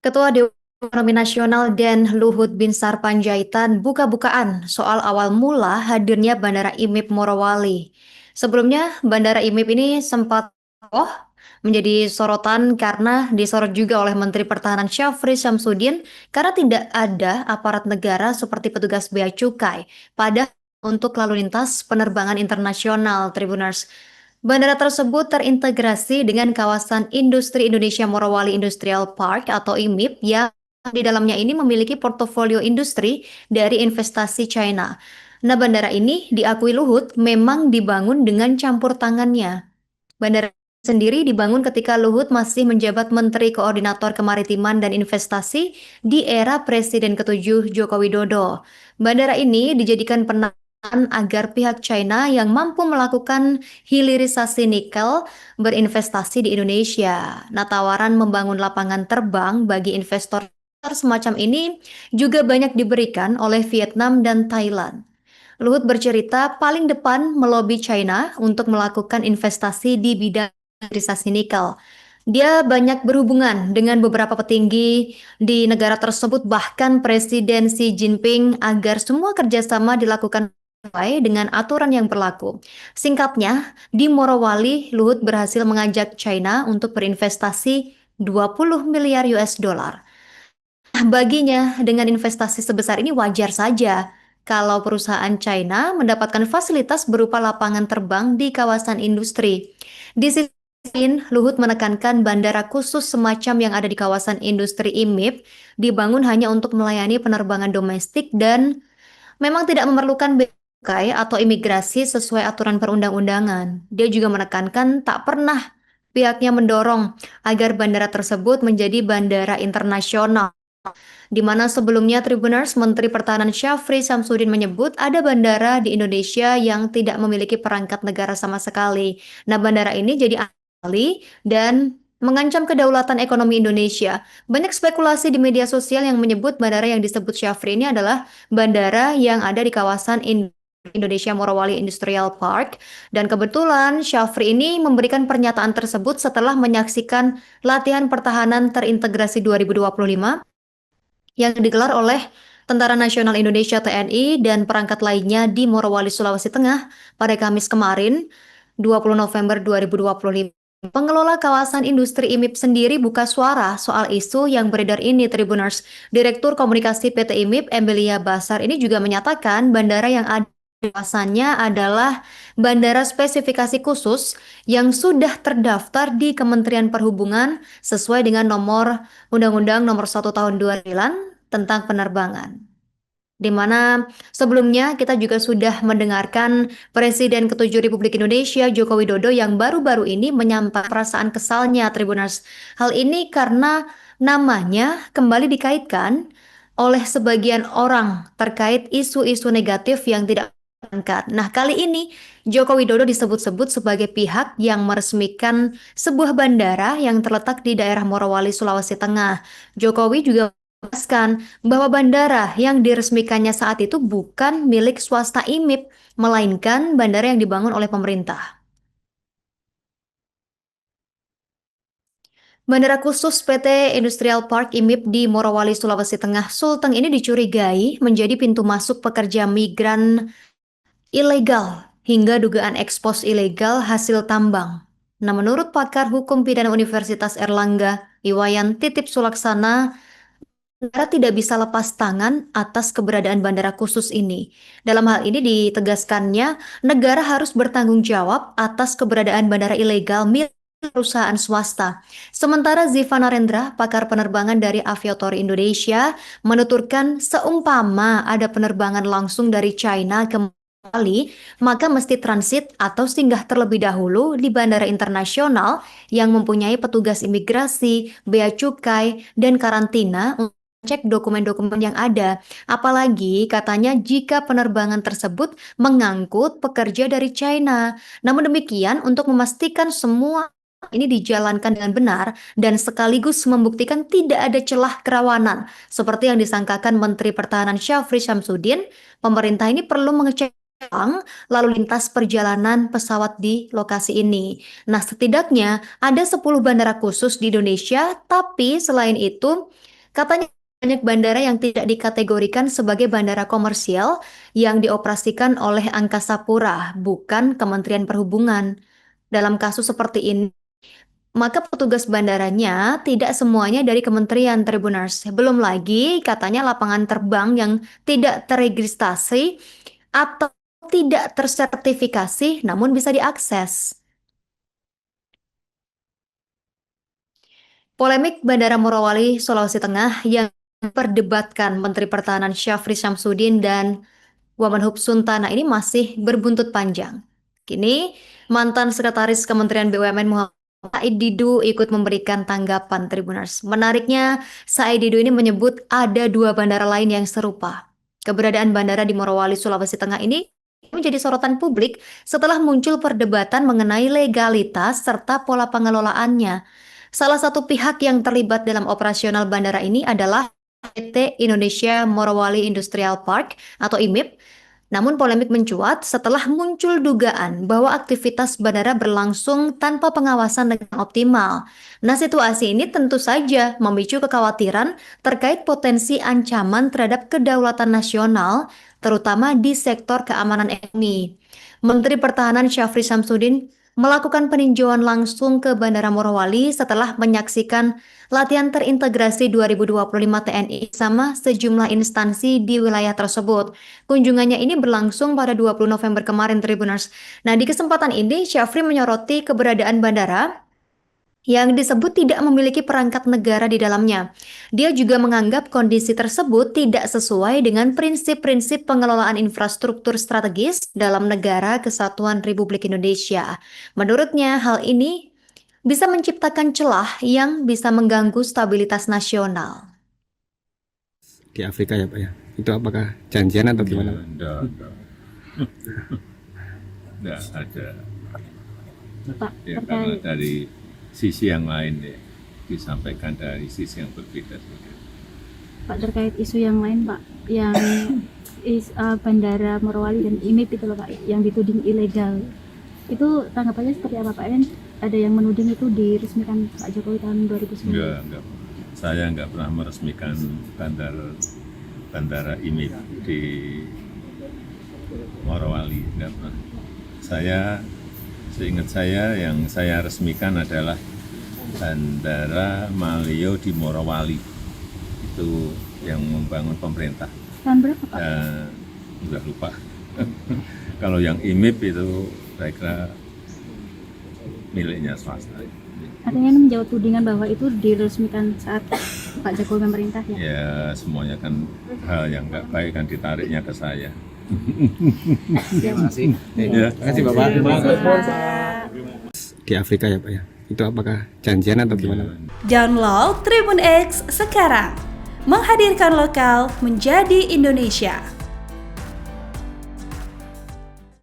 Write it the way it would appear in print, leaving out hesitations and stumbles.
Ketua Dewan Ekonomi Nasional dan Luhut Binsar Panjaitan buka-bukaan soal awal mula hadirnya Bandara IMIP Morowali. Sebelumnya, Bandara IMIP ini sempat menjadi sorotan karena disorot juga oleh Menteri Pertahanan Syafri Syamsuddin karena tidak ada aparat negara seperti petugas bea cukai pada untuk lalu lintas penerbangan internasional Tribuners. Bandara tersebut terintegrasi dengan kawasan industri Indonesia Morowali Industrial Park atau IMIP yang di dalamnya ini memiliki portofolio industri dari investasi China. Nah, bandara ini diakui Luhut memang dibangun dengan campur tangannya. Bandara sendiri dibangun ketika Luhut masih menjabat Menteri Koordinator Kemaritiman dan Investasi di era Presiden ketujuh Joko Widodo. Bandara ini dijadikan penangan agar pihak China yang mampu melakukan hilirisasi nikel berinvestasi di Indonesia. Nah, tawaran membangun lapangan terbang bagi investor semacam ini juga banyak diberikan oleh Vietnam dan Thailand. Luhut bercerita paling depan melobi China untuk melakukan investasi di bidang hilirisasi nikel. Dia banyak berhubungan dengan beberapa petinggi di negara tersebut, bahkan Presiden Xi Jinping, agar semua kerjasama dilakukan sesuai dengan aturan yang berlaku. Singkatnya, di Morowali, Luhut berhasil mengajak China untuk berinvestasi 20 miliar US dollar. Baginya, dengan investasi sebesar ini wajar saja kalau perusahaan China mendapatkan fasilitas berupa lapangan terbang di kawasan industri. Di sisi lain, Luhut menekankan bandara khusus semacam yang ada di kawasan industri IMIP dibangun hanya untuk melayani penerbangan domestik dan memang tidak memerlukan bea cukai atau imigrasi sesuai aturan perundang-undangan. Dia juga menekankan tak pernah pihaknya mendorong agar bandara tersebut menjadi bandara internasional di mana sebelumnya Tribuners Menteri Pertahanan Syafri Syamsuddin menyebut ada bandara di Indonesia yang tidak memiliki perangkat negara sama sekali. Nah, bandara ini jadi ahli dan mengancam kedaulatan ekonomi Indonesia. Banyak spekulasi di media sosial yang menyebut bandara yang disebut Syafri ini adalah bandara yang ada di kawasan Indonesia Morowali Industrial Park, dan kebetulan Syafri ini memberikan pernyataan tersebut setelah menyaksikan latihan pertahanan terintegrasi 2025 yang digelar oleh Tentara Nasional Indonesia TNI dan perangkat lainnya di Morowali, Sulawesi Tengah pada Kamis kemarin, 20 November 2025. Pengelola kawasan industri IMIP sendiri buka suara soal isu yang beredar ini, Tribuners. Direktur Komunikasi PT IMIP, Emilia Basar, ini juga menyatakan bandara yang ada di kawasannya adalah bandara spesifikasi khusus yang sudah terdaftar di Kementerian Perhubungan sesuai dengan nomor Undang-Undang Nomor 1 Tahun 2009 tentang penerbangan. Di mana sebelumnya kita juga sudah mendengarkan Presiden ketujuh Republik Indonesia Joko Widodo yang baru-baru ini menyampaikan perasaan kesalnya, Tribuners. Hal ini karena namanya kembali dikaitkan oleh sebagian orang terkait isu-isu negatif yang tidak diangkat. Nah, kali ini Joko Widodo disebut-sebut sebagai pihak yang meresmikan sebuah bandara yang terletak di daerah Morowali, Sulawesi Tengah. Jokowi juga menjelaskan bahwa bandara yang diresmikannya saat itu bukan milik swasta IMIP, melainkan bandara yang dibangun oleh pemerintah. Bandara khusus PT Industrial Park IMIP di Morowali, Sulawesi Tengah, Sulteng ini dicurigai menjadi pintu masuk pekerja migran ilegal hingga dugaan ekspos ilegal hasil tambang. Nah, menurut pakar hukum pidana Universitas Erlangga, Iwayan Titip Sulaksana, negara tidak bisa lepas tangan atas keberadaan bandara khusus ini. Dalam hal ini ditegaskannya, negara harus bertanggung jawab atas keberadaan bandara ilegal milik perusahaan swasta. Sementara Ziva Narendra, pakar penerbangan dari Aviatori Indonesia, menuturkan seumpama ada penerbangan langsung dari China ke Bali, maka mesti transit atau singgah terlebih dahulu di bandara internasional yang mempunyai petugas imigrasi, bea cukai, dan karantina cek dokumen-dokumen yang ada. Apalagi katanya jika penerbangan tersebut mengangkut pekerja dari China. Namun demikian, untuk memastikan semua ini dijalankan dengan benar dan sekaligus membuktikan tidak ada celah kerawanan seperti yang disangkakan Menteri Pertahanan Syafri Syamsuddin, pemerintah ini perlu mengecek ulang lalu lintas perjalanan pesawat di lokasi ini. Nah, setidaknya ada 10 bandara khusus di Indonesia, tapi selain itu Katanya banyak bandara yang tidak dikategorikan sebagai bandara komersial yang dioperasikan oleh Angkasa Pura, bukan Kementerian Perhubungan. Dalam kasus seperti ini, maka petugas bandaranya tidak semuanya dari Kementerian Tribuners. Belum lagi katanya lapangan terbang yang tidak terregistrasi atau tidak tersertifikasi namun bisa diakses. Polemik Bandara Morowali, Sulawesi Tengah yang memperdebatkan Menteri Pertahanan Syafri Syamsuddin dan Wamenhub Suntana ini masih berbuntut panjang. Kini, mantan Sekretaris Kementerian BUMN Muhammad Said Didu ikut memberikan tanggapan Tribuners. Menariknya, Said Didu ini menyebut ada dua bandara lain yang serupa. Keberadaan bandara di Morowali, Sulawesi Tengah ini menjadi sorotan publik setelah muncul perdebatan mengenai legalitas serta pola pengelolaannya. Salah satu pihak yang terlibat dalam operasional bandara ini adalah PT Indonesia Morowali Industrial Park atau IMIP. Namun polemik mencuat setelah muncul dugaan bahwa aktivitas bandara berlangsung tanpa pengawasan dengan optimal. Nah, situasi ini tentu saja memicu kekhawatiran terkait potensi ancaman terhadap kedaulatan nasional, terutama di sektor keamanan ekonomi. Menteri Pertahanan Syafri Syamsuddin melakukan peninjauan langsung ke Bandara Morowali setelah menyaksikan latihan terintegrasi 2025 TNI sama sejumlah instansi di wilayah tersebut. Kunjungannya ini berlangsung pada 20 November kemarin, Tribuners. Nah, di kesempatan ini Syafri menyoroti keberadaan bandara yang disebut tidak memiliki perangkat negara di dalamnya. Dia juga menganggap kondisi tersebut tidak sesuai dengan prinsip-prinsip pengelolaan infrastruktur strategis dalam negara kesatuan Republik Indonesia. Menurutnya, hal ini bisa menciptakan celah yang bisa mengganggu stabilitas nasional. Di Afrika ya Pak ya, itu apakah janjian atau gimana Pak? Enggak ada. Pak, Ya, karena dari sisi yang lain ya, disampaikan dari sisi yang berbeda. Pak, terkait isu yang lain Pak, yang Bandara Morowali dan IMIP itu loh Pak, yang dituding ilegal, itu tanggapannya seperti apa Pak? Kan ada yang menuding itu diresmikan Pak Jokowi tahun 2009. Enggak. Saya enggak pernah meresmikan bandara IMIP di Morowali, enggak pernah. Seingat saya yang saya resmikan adalah Bandara Malio di Morowali, itu yang membangun pemerintah. Tahun berapa Pak? Udah lupa. Kalau yang IMIP itu saya kira miliknya swasta. Artinya ini menjawab tudingan bahwa itu diresmikan saat Pak Jokowi memerintah ya? Ya semuanya kan hal yang nggak baik kan ditariknya ke saya. Terima kasih. Ya. Terima kasih Bapak. Terima kasih, Pak. Di Afrika ya Pak ya, itu apakah janjian atau gimana Pak? Download Tribun X sekarang, menghadirkan lokal menjadi Indonesia.